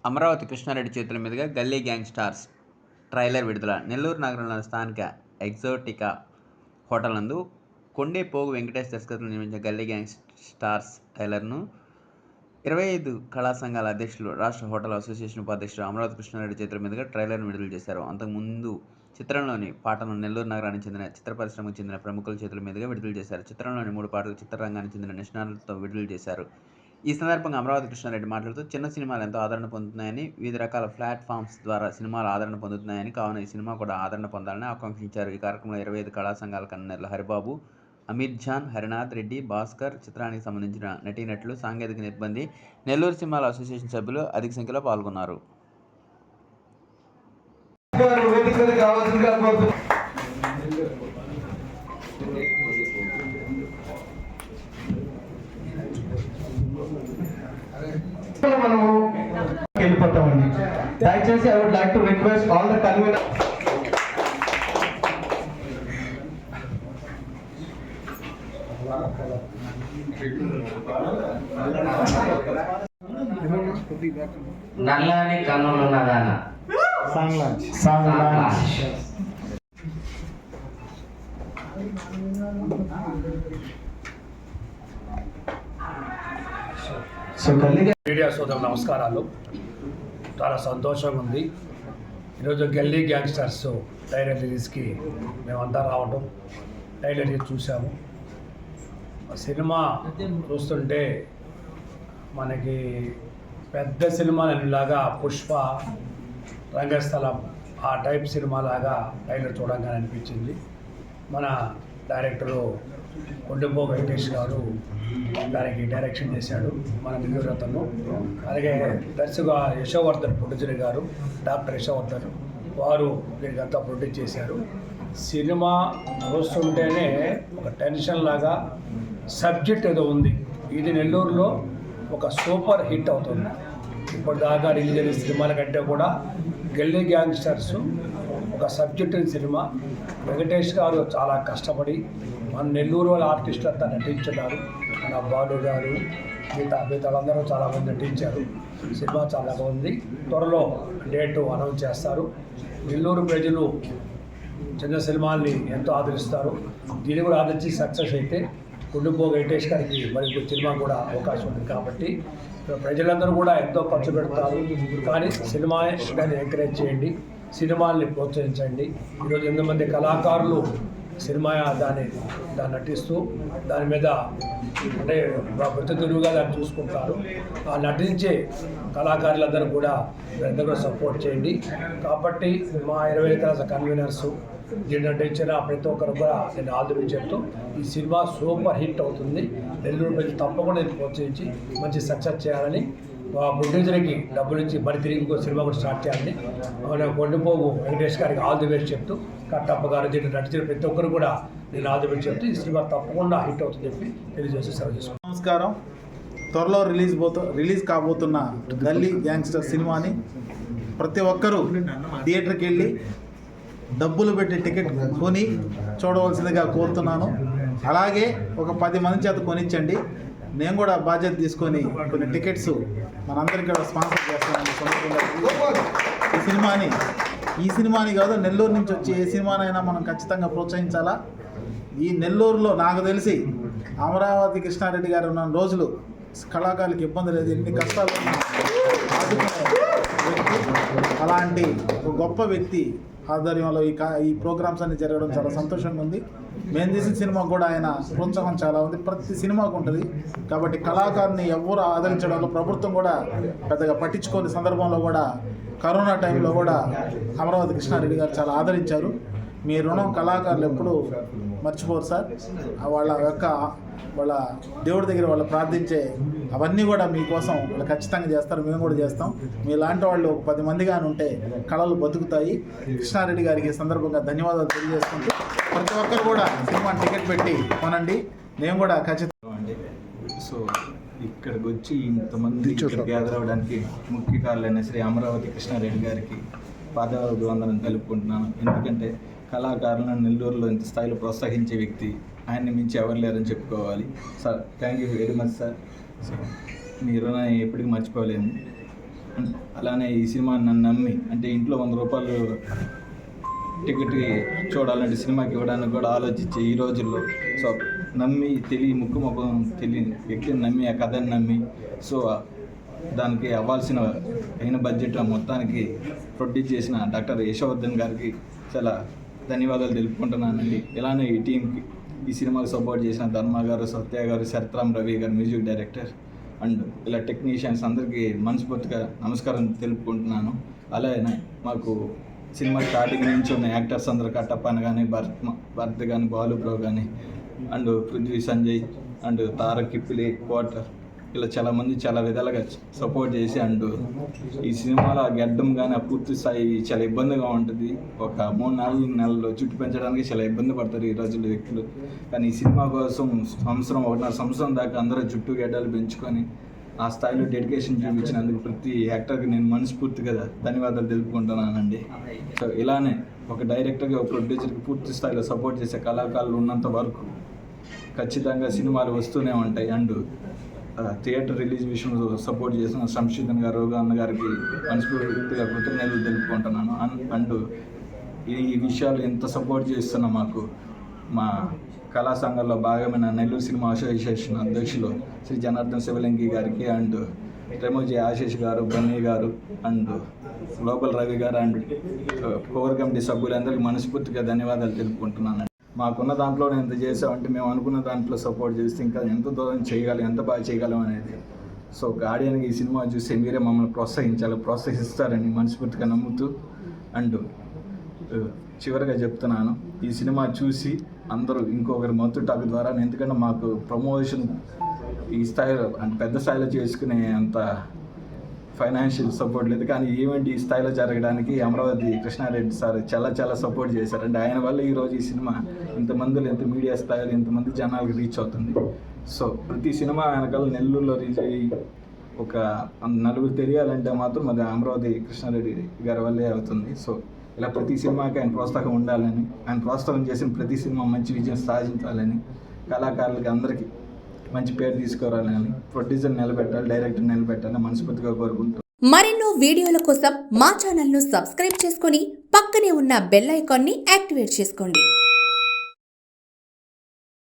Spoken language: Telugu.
అమరావతి కృష్ణారెడ్డి చేతుల మీదుగా గల్లీ గ్యాంగ్ స్టార్స్ ట్రైలర్ విడుదల. నెల్లూరు నగరంలోని స్థానిక ఎగ్జోటికా హోటల్ నందు కొండే పోగు వెంకటేష్ దర్శకత్వంలో నిర్మించిన గల్లీ గ్యాంగ్ స్టార్స్ ట్రైలర్ను 25 కళా సంఘాల అధ్యక్షులు, రాష్ట్ర హోటల్ అసోసియేషన్ ఉపాధ్యక్షుడు అమరావతి కృష్ణారెడ్డి చేతుల మీదుగా ట్రైలర్ను విడుదల చేశారు. అంతకుముందు చిత్రంలోని పాటను నెల్లూరు నగరానికి చెందిన చిత్ర పరిశ్రమకు చెందిన ప్రముఖుల చేతుల మీదుగా విడుదల చేశారు. చిత్రంలోని 3 పాటలు చిత్రరంగానికి చెందిన నిష్ణాతులతో విడుదల చేశారు. ఈ సందర్భంగా అమరావతి కృష్ణారెడ్డి మాట్లాడుతూ, చిన్న సినిమాలు ఎంతో ఆదరణ పొందుతున్నాయని, వివిధ రకాల ప్లాట్ఫామ్స్ ద్వారా సినిమాలు ఆదరణ పొందుతున్నాయని, కావున ఈ సినిమా కూడా ఆదరణ పొందాలని ఆకాంక్షించారు. ఈ కార్యక్రమంలో 25 కళా సంఘాల కన్వీనర్లు హరిబాబు, అమీర్ జాన్, హరినాథ్ రెడ్డి, భాస్కర్, చిత్రానికి సంబంధించిన నటీనటులు, సాంకేతిక సిబ్బంది, నెల్లూరు సినిమాల అసోసియేషన్ సభ్యులు అధిక సంఖ్యలో పాల్గొన్నారు. మనము వెళ్ళిపోతామండి. దయచేసి I would like to request all the convener. నల్లని కన్నులున్నదాన సాంగ్ లాంచ్. మీడియా సోదరులు నమస్కారాలు. చాలా సంతోషంగా ఉంది. ఈరోజు గల్లీ గ్యాంగ్స్టర్స్ ట్రైలర్ రిలీజ్కి మేమంతా రావడం, ట్రైలర్ చూసాము. సినిమా చూస్తుంటే మనకి పెద్ద సినిమాలాగా పుష్ప, రంగస్థలం ఆ టైప్ సినిమాలాగా ట్రైలర్ చూడంగానే అనిపించింది. మన డైరెక్టరు కొండపో వెంకటేష్ గారు దానికి డైరెక్షన్ చేశాడు, మన నిలురతను. అలాగే దర్శకుగా యశోవర్ధన్ ప్రొడ్యూసర్ గారు, డాక్టర్ యశోవర్ధన్ వారు దీనికంతా ప్రొడ్యూస్ చేశారు. సినిమా చూస్తుంటేనే ఒక టెన్షన్ లాగా సబ్జెక్ట్ ఏదో ఉంది. ఇది నెల్లూరులో ఒక సూపర్ హిట్ అవుతుంది. ఇప్పటిదాకా రిలీజ్ అయిన సినిమాల కంటే కూడా గల్లీ గ్యాంగ్స్టర్స్ ఒక సబ్జెక్ట్ సినిమా. వెంకటేష్ గారు చాలా కష్టపడి మన నెల్లూరు వాళ్ళ ఆర్టిస్టులు అంతా నటించున్నారు. మన బాలు గారు, మిగతాలందరూ చాలామంది నటించారు. సినిమా చాలా బాగుంది. త్వరలో డేటు అనౌన్స్ చేస్తారు. నెల్లూరు ప్రజలు చిన్న సినిమాల్ని ఎంతో ఆదరిస్తారు. దీన్ని కూడా ఆదరించి సక్సెస్ అయితే కొండపో వెంకటేష్ గారికి మరి సినిమా కూడా అవకాశం ఉంది. కాబట్టి ప్రజలందరూ కూడా ఎంతో ఖర్చు పెడతారు. కానీ సినిమా దాన్ని ఎంకరేజ్ చేయండి, సినిమాల్ని ప్రోత్సహించండి. ఈరోజు ఎంతమంది కళాకారులు సినిమా దాన్ని నటిస్తూ దాని మీద అంటే ప్రతినిధులుగా దాన్ని చూసుకుంటారు. ఆ నటించే కళాకారులందరూ కూడా ఎంతో సపోర్ట్ చేయండి. కాబట్టి మా 25 కన్వీనర్స్ దీన్ని నటించిన ప్రతి ఒక్కరు కూడా నేను ఆల్ ది బెస్ట్ చెప్తూ, ఈ సినిమా సూపర్ హిట్ అవుతుంది. నెల్లూరు ప్రజలు తప్పకుండా నేను ప్రోత్సహించి మంచి సక్సెస్ చేయాలని, ప్రొడ్యూసర్కి డబ్బులు ఇచ్చి మరి తిరిగి ఇంకో సినిమా కూడా స్టార్ట్ చేయాలని మన కొండపోగు వెంకటేష్ గారికి ఆల్ ది బెస్ట్ చెప్తూ, కట్టప్ప గారు దీన్ని నటించిన ప్రతి ఒక్కరు కూడా నేను ఆల్ ది బెస్ట్ చెప్తూ ఈ సినిమా తప్పకుండా హిట్ అవుతుంది చెప్పి తెలియజేసి సెలవు చేసుకుంటాను. నమస్కారం. త్వరలో రిలీజ్ కాబోతున్న గల్లీ గ్యాంగ్స్టర్ సినిమాని ప్రతి ఒక్కరూ థియేటర్కి వెళ్ళి డబ్బులు పెట్టి టికెట్ కొని చూడవలసిందిగా కోరుతున్నాను. అలాగే ఒక 10 మంది చేత కొనిచ్చండి. నేను కూడా బాధ్యత తీసుకొని కొన్ని టికెట్స్ మనందరికీ కూడా స్పాన్సర్ చేస్తానని ఈ సినిమాని కాదు, నెల్లూరు నుంచి వచ్చి ఏ సినిమానైనా మనం ఖచ్చితంగా ప్రోత్సహించాలా. ఈ నెల్లూరులో నాకు తెలిసి అమరావతి కృష్ణారెడ్డి గారు ఉన్న రోజులు కళాకారులకు ఇబ్బంది లేదు, ఎన్ని కష్టాలు ఆదుకునే వ్యక్తి, అలాంటి ఒక గొప్ప వ్యక్తి ఆధ్వర్యంలో ఈ ప్రోగ్రామ్స్ అన్ని జరగడం చాలా సంతోషంగా ఉంది. మేము తీసిన సినిమా కూడా ఆయన ప్రోత్సాహం చాలా ఉంది, ప్రతి సినిమాకు ఉంటుంది. కాబట్టి కళాకారుని ఎవరు ఆదరించడంలో ప్రభుత్వం కూడా పెద్దగా పట్టించుకోని సందర్భంలో కూడా కరోనా టైంలో కూడా అమరావతి కృష్ణారెడ్డి గారు చాలా ఆదరించారు. మీ రుణం కళాకారులు ఎప్పుడు మర్చిపోరు సార్. వాళ్ళ దేవుడి దగ్గర వాళ్ళు ప్రార్థించే అవన్నీ కూడా మీకోసం వాళ్ళు ఖచ్చితంగా చేస్తారు, మేము కూడా చేస్తాం. మీలాంటి వాళ్ళు 10 మందిగానే ఉంటే కళలు బతుకుతాయి. కృష్ణారెడ్డి గారికి సందర్భంగా ధన్యవాదాలు తెలియజేసుకుంటూ ప్రతి ఒక్కరు కూడా సినిమా టికెట్ పెట్టి కొనండి. నేను కూడా ఖచ్చితంగా సో ఇక్కడికి వచ్చి ఇంతమంది గ్యాదర్ అవ్వడానికి ముఖ్య కారణమైన శ్రీ అమరావతి కృష్ణారెడ్డి గారికి పాదాభివందనం తెలుపుకుంటున్నాను. ఎందుకంటే కళాకారులను నెల్లూరులో ఇంత స్థాయిలో ప్రోత్సహించే వ్యక్తి, ఆయన్ని మించి ఎవరు లేరని చెప్పుకోవాలి. Sir thank you very much sir. So మీ రుణాన్ని ఎప్పటికీ మర్చిపోలేము. అలానే ఈ సినిమా నన్ను నమ్మి అంటే ఇంట్లో 100 రూపాయలు టికెట్ చూడాలంటే సినిమాకి ఇవ్వడానికి కూడా ఆలోచించే ఈ రోజుల్లో సో నమ్మి ముఖం తెలియని వ్యక్తిని నమ్మి ఆ కథని నమ్మి సో దానికి అవ్వాల్సిన అయిన బడ్జెట్ మొత్తానికి ప్రొడ్యూస్ చేసిన డాక్టర్ యశవర్ధన్ గారికి చాలా ధన్యవాదాలు తెలుపుకుంటున్నానండి. ఇలానే ఈ టీంకి ఈ సినిమాకి సపోర్ట్ చేసిన ధర్మ గారు, సత్య గారు, శరత్రామ్ రవి గారు మ్యూజిక్ డైరెక్టర్ అండ్ ఇలా టెక్నీషియన్స్ అందరికీ మనస్ఫూర్తిగా నమస్కారం తెలుపుకుంటున్నాను. అలాగే మాకు సినిమా స్టార్టింగ్ నుంచి ఉన్న యాక్టర్స్ అందరూ కట్టప్పన్ కానీ, భరత్ కానీ, బాలు బ్రో కానీ అండ్ పృథ్వీ సంజయ్ అండ్ తారక్ కిప్పిలి క్వార్టర్ ఇలా చాలామంది చాలా విధాలుగా సపోర్ట్ చేసి అండ్ ఈ సినిమాలో ఆ గడ్డం కానీ ఆ పూర్తి స్థాయి చాలా ఇబ్బందిగా ఉంటుంది. ఒక 3-4 నెలలు జుట్టు పెంచడానికి చాలా ఇబ్బంది పడతారు ఈ రోజుల్లో వ్యక్తులు. కానీ ఈ సినిమా కోసం 1.5 సంవత్సరం దాకా అందరూ జుట్టు గడ్డలు పెంచుకొని ఆ స్థాయిలో డెడికేషన్ చూపించినందుకు ప్రతి యాక్టర్కి నేను మనస్ఫూర్తిగా ధన్యవాదాలు తెలుపుకుంటున్నానండి. సో ఇలానే ఒక డైరెక్టర్గా ఒక ప్రొడ్యూసర్కి పూర్తి స్థాయిలో సపోర్ట్ చేసే కళాకారులు ఉన్నంత వరకు ఖచ్చితంగా సినిమాలు వస్తూనే ఉంటాయి. అండ్ థియేటర్ రిలీజ్ విషయంలో సపోర్ట్ చేసిన సంశీధన్ గారు, అన్న గారికి మనస్ఫూర్తిగా కృతజ్ఞతలు తెలుపుకుంటున్నాను. అండ్ ఈ విషయాలు ఎంత సపోర్ట్ చేస్తున్న మాకు మా కళా సంఘంలో భాగమైన నెల్లూరు సినిమా అసోసియేషన్ అధ్యక్షులు శ్రీ జనార్దన్ శివలింగి గారికి అండ్ రెమోజీ ఆశీష్ గారు, బన్నీ గారు అండ్ గ్లోబల్ రవి గారు అండ్ కోర్ కమిటీ సభ్యులందరికీ మనస్ఫూర్తిగా ధన్యవాదాలు తెలుపుకుంటున్నాను. మాకున్న దాంట్లో ఎంత చేసామంటే మేము అనుకున్న దాంట్లో సపోర్ట్ చేస్తే ఇంకా ఎంత దూరం చేయగలం, ఎంత బాగా చేయగలం అనేది. సో గార్డియన్కి ఈ సినిమా చూసి మీరే మమ్మల్ని ప్రోత్సహిస్తారని మనస్ఫూర్తిగా నమ్ముతూ అండ్ చివరిగా చెప్తున్నాను, ఈ సినిమా చూసి అందరూ ఇంకొకరి మత్తు టాక్ ద్వారా, ఎందుకంటే మాకు ప్రమోషన్ ఈ స్థాయిలో అంటే పెద్ద స్థాయిలో చేసుకునే అంత ఫైనాన్షియల్ సపోర్ట్ లేదు. కానీ ఈవెంట్ ఈ స్థాయిలో జరగడానికి అమరావతి కృష్ణారెడ్డి సార్ చాలా సపోర్ట్ చేశారు. అంటే ఆయన వల్ల ఈరోజు ఈ సినిమా ఇంత మీడియా స్థాయిలో ఇంతమంది జనాలకు రీచ్ అవుతుంది. సో ప్రతి సినిమా వెనకాల నెల్లూరులో రీచ్ అయ్యి ఒక 4 తెలియాలంటే మాత్రం అది అమరావతి కృష్ణారెడ్డి గారి వల్లే అవుతుంది. సో ఇలా ప్రతి సినిమాకి ఆయన ప్రోత్సాహం ఉండాలని, ఆయన ప్రోత్సాహం చేసిన ప్రతి సినిమా మంచి విజయం సాధించాలని, కళాకారులకి అందరికీ మంచి పేరు తీసుకురావాలని, ప్రొడ్యూసర్ నిలబెట్టాలి, డైరెక్టర్ నిలబెట్టాలని మనస్ఫూర్తిగా కోరుకుంటున్నాను. మరెన్నో వీడియోల కోసం మా ఛానల్ను సబ్స్క్రైబ్ చేసుకొని పక్కనే ఉన్న బెల్ ఐకాన్ని యాక్టివేట్ చేసుకోండి.